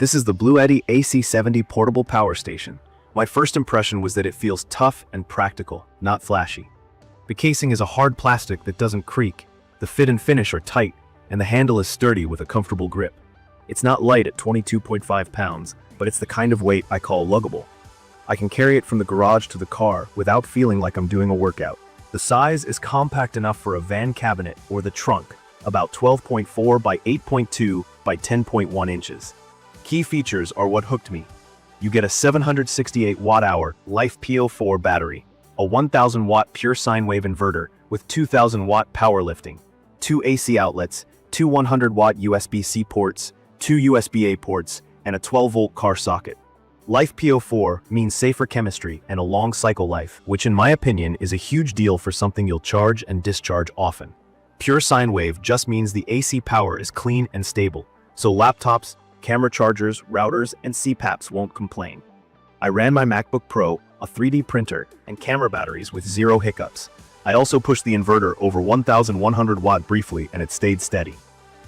This is the BLUETTI AC70 portable power station. My first impression was that it feels tough and practical, not flashy. The casing is a hard plastic that doesn't creak, the fit and finish are tight, and the handle is sturdy with a comfortable grip. It's not light at 22.5 pounds, but it's the kind of weight I call luggable. I can carry it from the garage to the car without feeling like I'm doing a workout. The size is compact enough for a van cabinet or the trunk, about 12.4 by 8.2 by 10.1 inches. Key features are what hooked me. You get a 768 watt-hour Life PO4 battery, a 1000 watt pure sine wave inverter with 2000 watt power lifting, 2 AC outlets, 2 100 watt USB-C ports, 2 USB-A ports, and a 12 volt car socket. Life PO4 means safer chemistry and a long cycle life, which in my opinion is a huge deal for something you'll charge and discharge often. Pure sine wave just means the AC power is clean and stable, so laptops, camera chargers, routers, and CPAPs won't complain. I ran my MacBook Pro, a 3D printer, and camera batteries with zero hiccups. I also pushed the inverter over 1100 watt briefly and it stayed steady.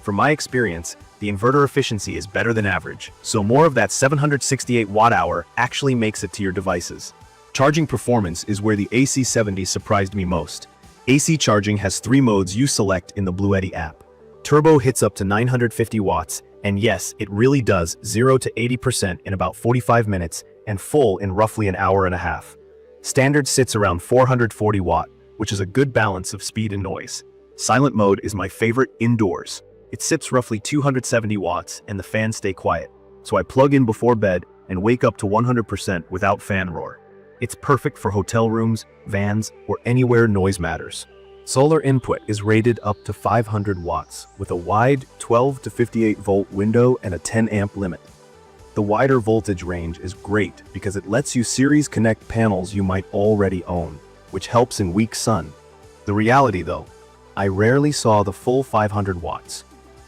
From my experience, the inverter efficiency is better than average, so more of that 768 watt-hour actually makes it to your devices. Charging performance is where the AC70 surprised me most. AC charging has 3 modes you select in the BLUETTI app. Turbo hits up to 950 watts, and yes, it really does 0 to 80% in about 45 minutes and full in roughly an hour and a half. Standard sits around 440 watt, which is a good balance of speed and noise. Silent mode is my favorite indoors. It sips roughly 270 watts and the fans stay quiet, so I plug in before bed and wake up to 100% without fan roar. It's perfect for hotel rooms, vans, or anywhere noise matters. Solar input is rated up to 500 watts with a wide 12 to 58 volt window and a 10 amp limit. The wider voltage range is great because it lets you series connect panels you might already own, which helps in weak sun. The reality though, I rarely saw the full 500 watts.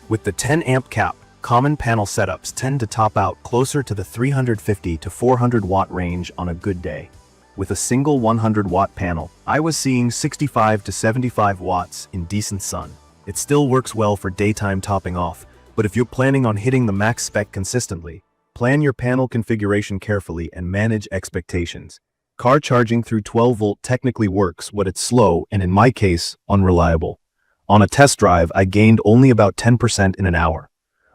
With the 10 amp cap, common panel setups tend to top out closer to the 350 to 400 watt range on a good day. With a single 100 watt panel, I was seeing 65 to 75 watts in decent sun. It still works well for daytime topping off, but if you're planning on hitting the max spec consistently, plan your panel configuration carefully and manage expectations. Car charging through 12 volt technically works, but it's slow and in my case, unreliable. On a test drive, I gained only about 10% in an hour.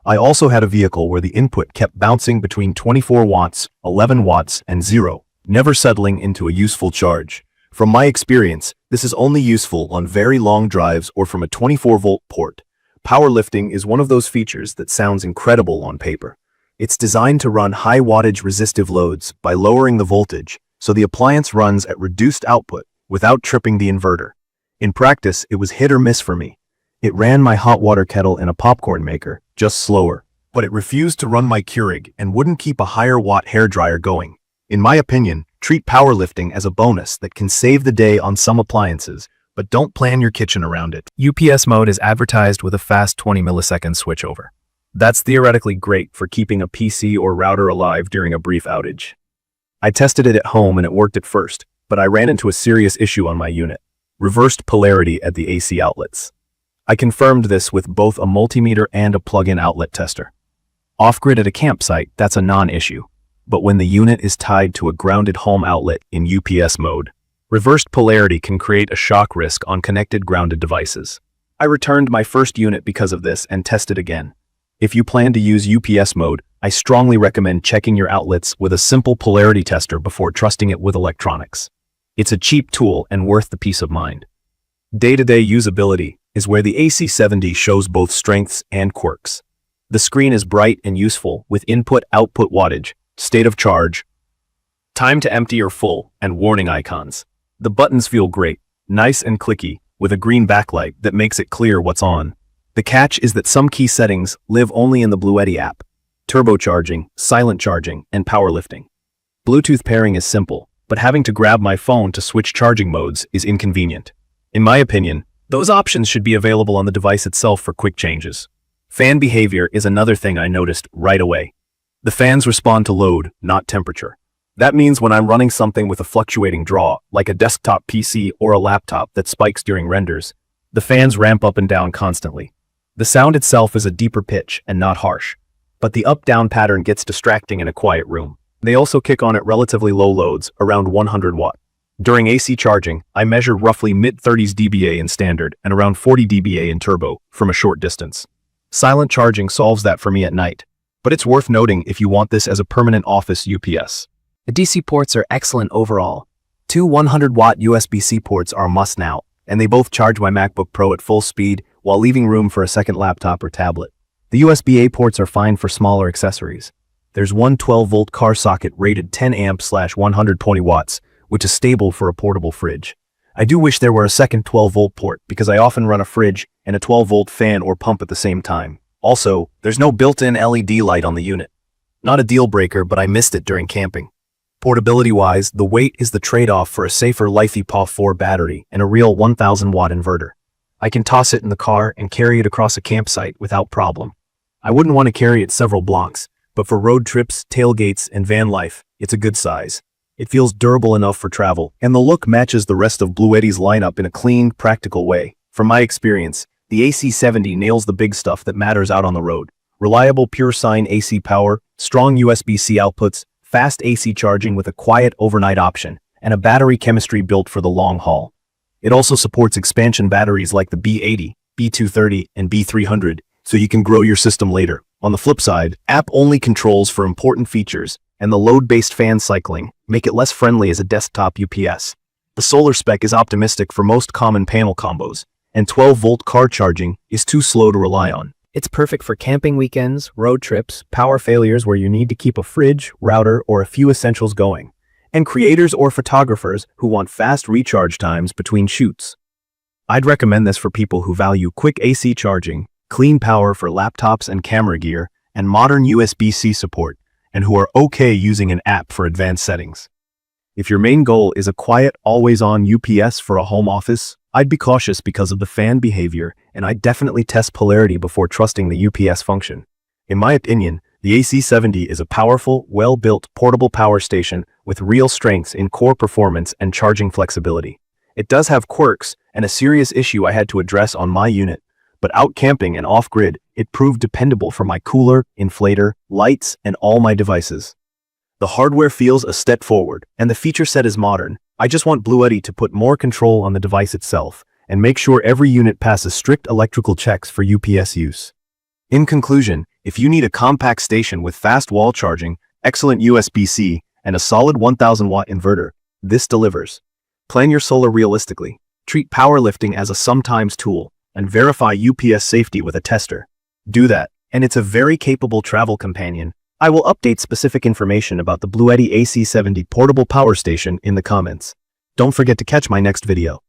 I also had a vehicle where the input kept bouncing between 24 watts, 11 watts, and 0. Never settling into a useful charge. From my experience, this is only useful on very long drives or from a 24-volt port. Powerlifting is one of those features that sounds incredible on paper. It's designed to run high wattage resistive loads by lowering the voltage, so the appliance runs at reduced output without tripping the inverter. In practice, it was hit or miss for me. It ran my hot water kettle and a popcorn maker, just slower, but it refused to run my Keurig and wouldn't keep a higher watt hairdryer going. In my opinion, treat powerlifting as a bonus that can save the day on some appliances, but don't plan your kitchen around it. UPS mode is advertised with a fast 20 millisecond switchover. That's theoretically great for keeping a PC or router alive during a brief outage. I tested it at home and it worked at first, but I ran into a serious issue on my unit. Reversed polarity at the AC outlets. I confirmed this with both a multimeter and a plug-in outlet tester. Off-grid at a campsite, that's a non-issue. But when the unit is tied to a grounded home outlet in UPS mode, reversed polarity can create a shock risk on connected grounded devices. I returned my first unit because of this and tested again. If you plan to use UPS mode, I strongly recommend checking your outlets with a simple polarity tester before trusting it with electronics. It's a cheap tool and worth the peace of mind. Day-to-day usability is where the AC70 shows both strengths and quirks. The screen is bright and useful with input-output wattage, state of charge, time to empty or full, and warning icons. The buttons feel great, nice and clicky, with a green backlight that makes it clear what's on. The catch is that some key settings live only in the BLUETTI app: turbocharging, silent charging, and powerlifting. Bluetooth pairing is simple, but having to grab my phone to switch charging modes is inconvenient. In my opinion, those options should be available on the device itself for quick changes. Fan behavior is another thing I noticed right away. The fans respond to load, not temperature. That means when I'm running something with a fluctuating draw, like a desktop PC or a laptop that spikes during renders, the fans ramp up and down constantly. The sound itself is a deeper pitch and not harsh. but the up-down pattern gets distracting in a quiet room. They also kick on at relatively low loads, around 100 watt. During AC charging, I measured roughly mid-30s dBA in standard and around 40 dBA in turbo from a short distance. Silent charging solves that for me at night, but it's worth noting if you want this as a permanent office UPS. The DC ports are excellent overall. Two 100-watt USB-C ports are a must now, and they both charge my MacBook Pro at full speed while leaving room for a second laptop or tablet. The USB-A ports are fine for smaller accessories. There's one 12-volt car socket rated 10 amps/120 watts, which is stable for a portable fridge. I do wish there were a second 12-volt port because I often run a fridge and a 12-volt fan or pump at the same time. Also, there's no built-in LED light on the unit. Not a deal breaker, but I missed it during camping. Portability-wise, the weight is the trade-off for a safer LiFePO 4 battery and a real 1000-watt inverter. I can toss it in the car and carry it across a campsite without problem. I wouldn't want to carry it several blocks, but for road trips, tailgates, and van life, it's a good size. It feels durable enough for travel, and the look matches the rest of BLUETTI's lineup in a clean, practical way. From my experience, the AC70 nails the big stuff that matters out on the road. Reliable pure sine AC power, strong USB-C outputs, fast AC charging with a quiet overnight option, and a battery chemistry built for the long haul. It also supports expansion batteries like the B80, B230, and B300, so you can grow your system later. On the flip side, app-only controls for important features and the load-based fan cycling make it less friendly as a desktop UPS. The solar spec is optimistic for most common panel combos, and 12-volt car charging is too slow to rely on. It's perfect for camping weekends, road trips, power failures where you need to keep a fridge, router, or a few essentials going, and creators or photographers who want fast recharge times between shoots. I'd recommend this for people who value quick AC charging, clean power for laptops and camera gear, and modern USB-C support, and who are okay using an app for advanced settings. If your main goal is a quiet, always-on UPS for a home office, I'd be cautious because of the fan behavior, and I'd definitely test polarity before trusting the UPS function. In my opinion, the AC70 is a powerful, well-built portable power station with real strengths in core performance and charging flexibility. It does have quirks and a serious issue I had to address on my unit, but out camping and off-grid, it proved dependable for my cooler, inflator, lights, and all my devices. The hardware feels a step forward, and the feature set is modern. I just want BLUETTI to put more control on the device itself and make sure every unit passes strict electrical checks for UPS use. In conclusion, if you need a compact station with fast wall charging, excellent USB-C, and a solid 1000-watt inverter, this delivers. Plan your solar realistically. Treat powerlifting as a sometimes tool, and verify UPS safety with a tester. Do that, and it's a very capable travel companion. I will update specific information about the BLUETTI AC70 portable power station in the comments. Don't forget to catch my next video.